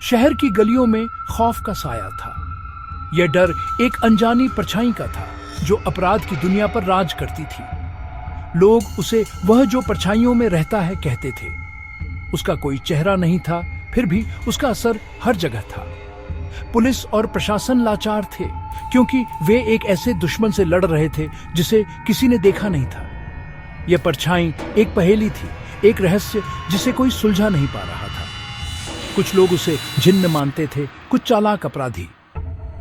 शहर की गलियों में खौफ का साया था। यह डर एक अनजानी परछाई का था जो अपराध की दुनिया पर राज करती थी। लोग उसे वह जो परछाइयों में रहता है कहते थे। उसका कोई चेहरा नहीं था, फिर भी उसका असर हर जगह था। पुलिस और प्रशासन लाचार थे क्योंकि वे एक ऐसे दुश्मन से लड़ रहे थे जिसे किसी ने देखा नहीं था। यह परछाई एक पहेली थी, एक रहस्य जिसे कोई सुलझा नहीं पा रहा था। कुछ लोग उसे जिन्न मानते थे, कुछ चालाक अपराधी,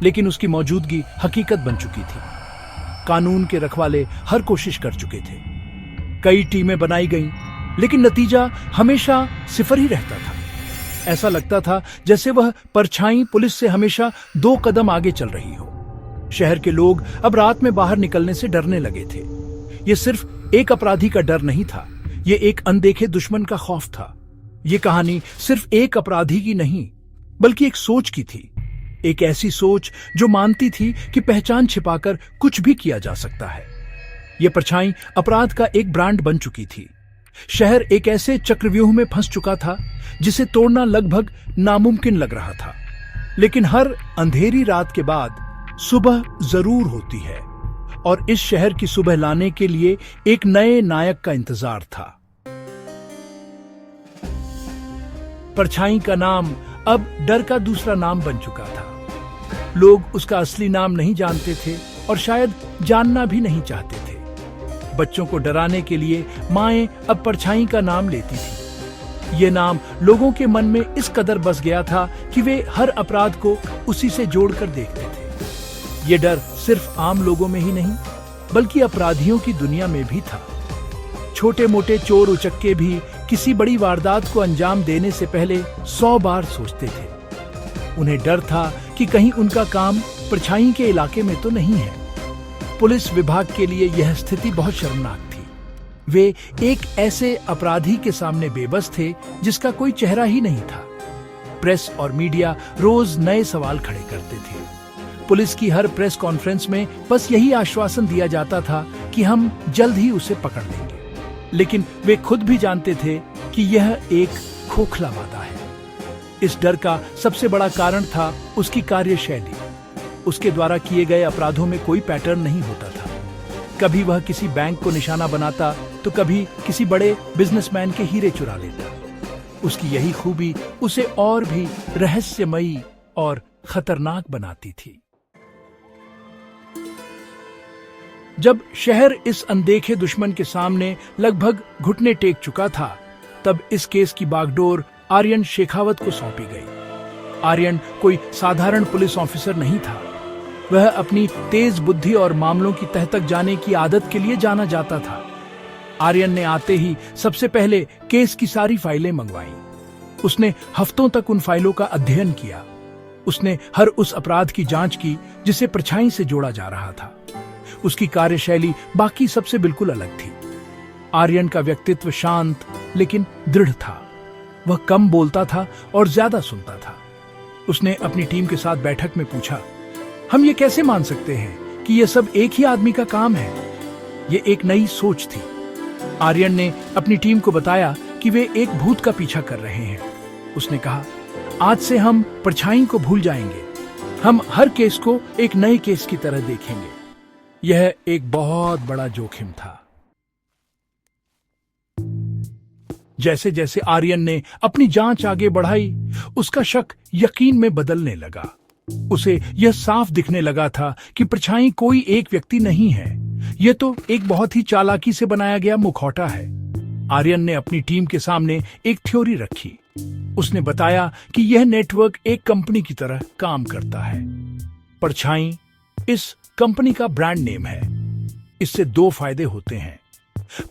लेकिन उसकी मौजूदगी हकीकत बन चुकी थी। कानून के रखवाले हर कोशिश कर चुके थे। कई टीमें बनाई गईं, लेकिन नतीजा हमेशा सिफर ही रहता था। ऐसा लगता था जैसे वह परछाई पुलिस से हमेशा 2 कदम आगे चल रही हो। शहर के लोग अब रात में बाहर निकलने से डरने लगे थे। यह सिर्फ एक अपराधी का डर नहीं था, यह एक अनदेखे दुश्मन का खौफ था। यह कहानी सिर्फ एक अपराधी की नहीं, बल्कि एक सोच की थी। एक ऐसी सोच जो मानती थी कि पहचान छिपाकर कुछ भी किया जा सकता है। यह परछाई अपराध का एक ब्रांड बन चुकी थी। शहर एक ऐसे चक्रव्यूह में फंस चुका था जिसे तोड़ना लगभग नामुमकिन लग रहा था। लेकिन हर अंधेरी रात के बाद सुबह जरूर होती है, और इस शहर की सुबह लाने के लिए एक नए नायक का इंतजार था। परछाई का नाम अब डर का दूसरा नाम बन चुका था। लोग उसका असली नाम नहीं जानते थे और शायद जानना भी नहीं चाहते थे। बच्चों को डराने के लिए माएं अब परछाई का नाम लेती थी। यह नाम लोगों के मन में इस कदर बस गया था कि वे हर अपराध को उसी से जोड़कर देखते थे। यह डर सिर्फ आम लोगों में ही नहीं, बल्कि अपराधियों की दुनिया में भी था। छोटे मोटे चोर उचक्के भी किसी बड़ी वारदात को अंजाम देने से पहले 100 बार सोचते थे। उन्हें डर था कि कहीं उनका काम परछाई के इलाके में तो नहीं है। पुलिस विभाग के लिए यह स्थिति बहुत शर्मनाक थी। वे एक ऐसे अपराधी के सामने बेबस थे जिसका कोई चेहरा ही नहीं था। प्रेस और मीडिया रोज नए सवाल खड़े करते थे। पुलिस की हर प्रेस कॉन्फ्रेंस में बस यही आश्वासन दिया जाता था कि हम जल्द ही उसे पकड़ लेंगे। लेकिन वे खुद भी जानते थे कि यह एक खोखला वादा है। इस डर का सबसे बड़ा कारण था उसकी कार्यशैली। उसके द्वारा किए गए अपराधों में कोई पैटर्न नहीं होता था। कभी वह किसी बैंक को निशाना बनाता, तो कभी किसी बड़े बिजनेसमैन के हीरे चुरा लेता। उसकी यही खूबी उसे और भी रहस्यमयी और खतरनाक बनाती थी। जब शहर इस अनदेखे दुश्मन के सामने लगभग घुटने टेक चुका था, तब इस केस की बागडोर आर्यन शेखावत को सौंपी गई। आर्यन कोई साधारण पुलिस ऑफिसर नहीं था। वह अपनी तेज बुद्धि और मामलों की तह तक जाने की आदत के लिए जाना जाता था। आर्यन ने आते ही सबसे पहले केस की सारी फाइलें मंगवाईं। उसने हफ्तों तक उन फाइलों का अध्ययन किया। उसने हर उस अपराध की जांच की जिसे परछाई से जोड़ा जा रहा था। उसकी कार्यशैली बाकी सबसे बिल्कुल अलग थी। आर्यन का व्यक्तित्व शांत लेकिन दृढ़ था। वह कम बोलता था और ज्यादा सुनता था। उसने अपनी टीम के साथ बैठक में पूछा, हम ये कैसे मान सकते हैं कि यह सब एक ही आदमी का काम है? यह एक नई सोच थी। आर्यन ने अपनी टीम को बताया कि वे एक भूत का पीछा कर रहे हैं। उसने कहा, आज से हम परछाई को भूल जाएंगे। हम हर केस को एक नए केस की तरह देखेंगे। यह एक बहुत बड़ा जोखिम था। जैसे जैसे आर्यन ने अपनी जांच आगे बढ़ाई, उसका शक यकीन में बदलने लगा। उसे यह साफ दिखने लगा था कि परछाई कोई एक व्यक्ति नहीं है। यह तो एक बहुत ही चालाकी से बनाया गया मुखौटा है। आर्यन ने अपनी टीम के सामने एक थ्योरी रखी। उसने बताया कि यह नेटवर्क एक कंपनी की तरह काम करता है। परछाई इस कंपनी का ब्रांड नेम है। इससे 2 फायदे होते हैं।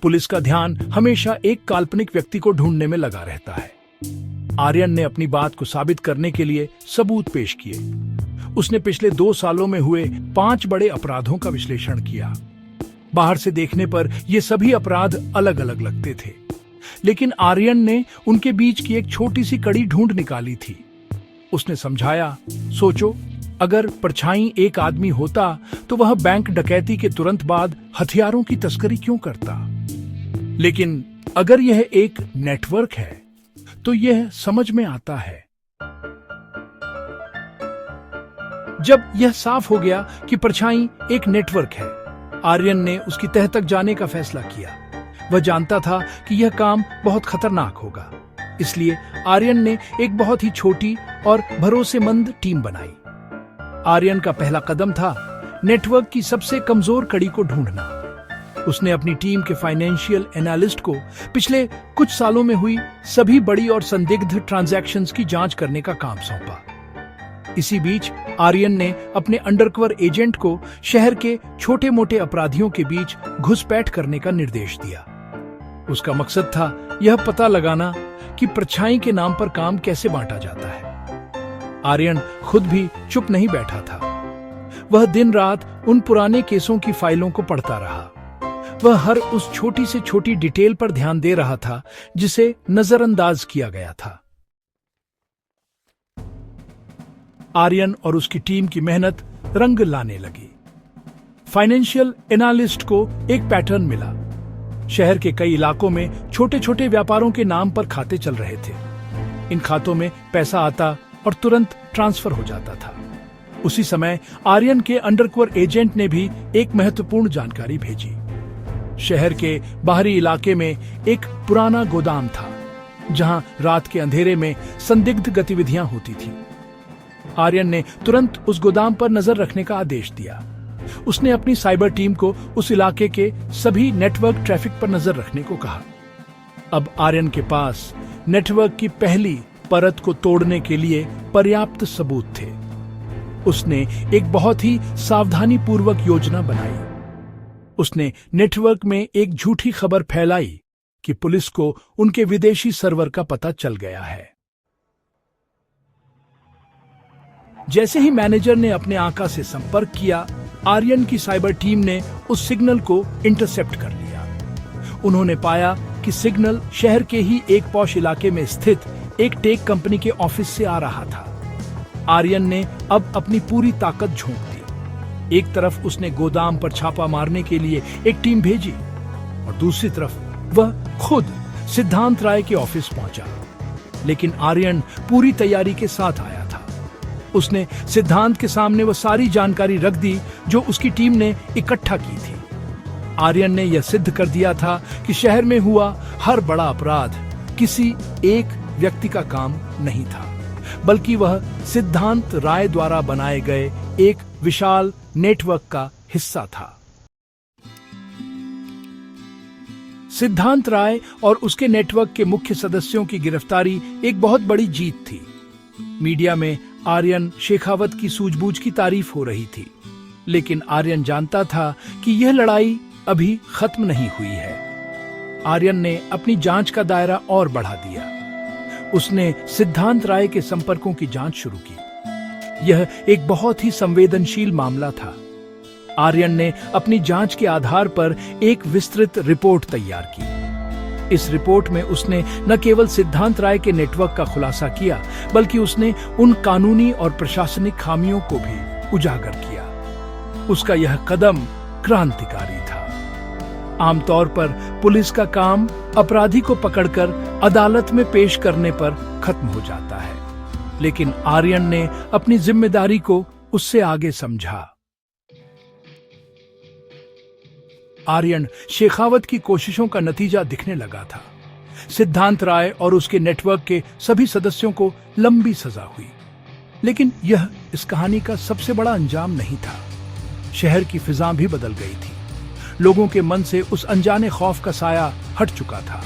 पुलिस का ध्यान हमेशा एक काल्पनिक व्यक्ति को ढूंढने में लगा रहता है। आर्यन ने अपनी बात को साबित करने के लिए सबूत पेश किए। उसने पिछले 2 सालों में हुए 5 बड़े अपराधों का विश्लेषण किया। बाहर से देखने पर ये सभी अपराध अलग अलग लगते थे, लेकिन आर्यन ने उनके बीच की एक छोटी सी कड़ी ढूंढ निकाली थी। उसने समझाया, सोचो, अगर परछाई एक आदमी होता तो वह बैंक डकैती के तुरंत बाद हथियारों की तस्करी क्यों करता? लेकिन अगर यह एक नेटवर्क है तो यह समझ में आता है। जब यह साफ हो गया कि परछाई एक नेटवर्क है, आर्यन ने उसकी तह तक जाने का फैसला किया। वह जानता था कि यह काम बहुत खतरनाक होगा, इसलिए आर्यन ने एक बहुत ही छोटी और भरोसेमंद टीम बनाई। आर्यन का पहला कदम था नेटवर्क की सबसे कमजोर कड़ी को ढूंढना। उसने अपनी टीम के फाइनेंशियल एनालिस्ट को पिछले कुछ सालों में हुई सभी बड़ी और संदिग्ध ट्रांजैक्शंस की जांच करने का काम सौंपा। इसी बीच आर्यन ने अपने अंडरकवर एजेंट को शहर के छोटे मोटे अपराधियों के बीच घुसपैठ करने का निर्देश दिया। उसका मकसद था यह पता लगाना कि परछाई के नाम पर काम कैसे बांटा जाता है। आर्यन खुद भी चुप नहीं बैठा था। वह दिन रात उन पुराने केसों की फाइलों को पढ़ता रहा। वह हर उस छोटी से छोटी डिटेल पर ध्यान दे रहा था जिसे नजरअंदाज किया गया था। आर्यन और उसकी टीम की मेहनत रंग लाने लगी। फाइनेंशियल एनालिस्ट को एक पैटर्न मिला। शहर के कई इलाकों में छोटे छोटे व्यापारों के नाम पर खाते चल रहे थे। इन खातों में पैसा आता और तुरंत ट्रांसफर हो जाता था। उसी समय आर्यन के अंडरकवर एजेंट ने भी एक महत्वपूर्ण जानकारी भेजी। शहर के बाहरी इलाके में एक पुराना गोदाम था, जहां रात के अंधेरे में संदिग्ध गतिविधियां होती थी। आर्यन ने तुरंत उस गोदाम पर नजर रखने का आदेश दिया। उसने अपनी साइबर टीम को उस इलाके के सभी नेटवर्क ट्रैफिक पर नजर रखने को कहा। अब आर्यन के पास नेटवर्क की पहली परत को तोड़ने के लिए पर्याप्त सबूत थे। उसने एक बहुत ही सावधानीपूर्वक योजना बनाई। उसने नेटवर्क में एक झूठी खबर फैलाई कि पुलिस को उनके विदेशी सर्वर का पता चल गया है। जैसे ही मैनेजर ने अपने आका से संपर्क किया, आर्यन की साइबर टीम ने उस सिग्नल को इंटरसेप्ट कर लिया। उन्होंने पाया कि सिग्नल शहर के ही एक पॉश इलाके में स्थित एक टेक कंपनी के ऑफिस से आ रहा था। आर्यन ने अब अपनी पूरी ताकत झोंक दी। एक तरफ उसने गोदाम पर छापा मारने के लिए एक टीम भेजी और दूसरी तरफ वह खुद सिद्धांत राय के ऑफिस पहुंचा। लेकिन आर्यन पूरी तैयारी के साथ आया था। उसने सिद्धांत के सामने वह सारी जानकारी रख दी जो उसकी टीम ने इकट्ठा की थी। आर्यन ने यह सिद्ध कर दिया था कि शहर में हुआ हर बड़ा अपराध किसी एक व्यक्ति का काम नहीं था, बल्कि वह सिद्धांत राय द्वारा बनाए गए एक विशाल नेटवर्क का हिस्सा था। सिद्धांत राय और उसके नेटवर्क के मुख्य सदस्यों की गिरफ्तारी एक बहुत बड़ी जीत थी। मीडिया में आर्यन शेखावत की सूझबूझ की तारीफ हो रही थी, लेकिन आर्यन जानता था कि यह लड़ाई अभी खत्म नहीं हुई है। आर्यन ने अपनी जांच का दायरा और बढ़ा दिया। उसने सिद्धांत राय के संपर्कों की जांच शुरू की। यह एक बहुत ही संवेदनशील मामला था। आर्यन ने अपनी जांच के आधार पर एक विस्तृत रिपोर्ट तैयार की। इस रिपोर्ट में उसने न केवल सिद्धांत राय के नेटवर्क का खुलासा किया, बल्कि उसने उन कानूनी और प्रशासनिक खामियों को भी उजागर किया। उसका यह कदम क्रांतिकारी था। आमतौर पर पुलिस का काम अपराधी को पकड़कर अदालत में पेश करने पर खत्म हो जाता है, लेकिन आर्यन ने अपनी जिम्मेदारी को उससे आगे समझा। आर्यन शेखावत की कोशिशों का नतीजा दिखने लगा था। सिद्धांत राय और उसके नेटवर्क के सभी सदस्यों को लंबी सजा हुई, लेकिन यह इस कहानी का सबसे बड़ा अंजाम नहीं था। शहर की फिजा भी बदल गई थी। लोगों के मन से उस अनजाने खौफ का साया हट चुका था।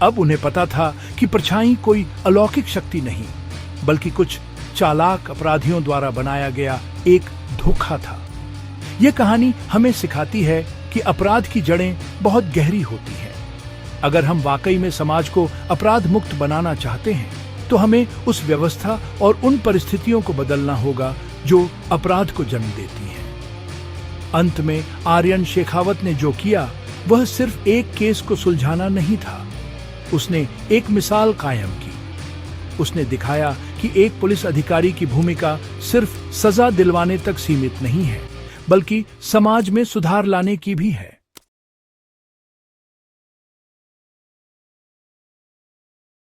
अब उन्हें पता था कि परछाई कोई अलौकिक शक्ति नहीं, बल्कि कुछ चालाक अपराधियों द्वारा बनाया गया एक धोखा था। यह कहानी हमें सिखाती है कि अपराध की जड़ें बहुत गहरी होती हैं। अगर हम वाकई में समाज को अपराध मुक्त बनाना चाहते हैं, तो हमें उस व्यवस्था और उन परिस्थितियों को बदलना होगा जो अपराध को जन्म देती हैं। अंत में आर्यन शेखावत ने जो किया वह सिर्फ एक केस को सुलझाना नहीं था। उसने एक मिसाल कायम की। उसने दिखाया कि एक पुलिस अधिकारी की भूमिका सिर्फ सजा दिलवाने तक सीमित नहीं है, बल्कि समाज में सुधार लाने की भी है।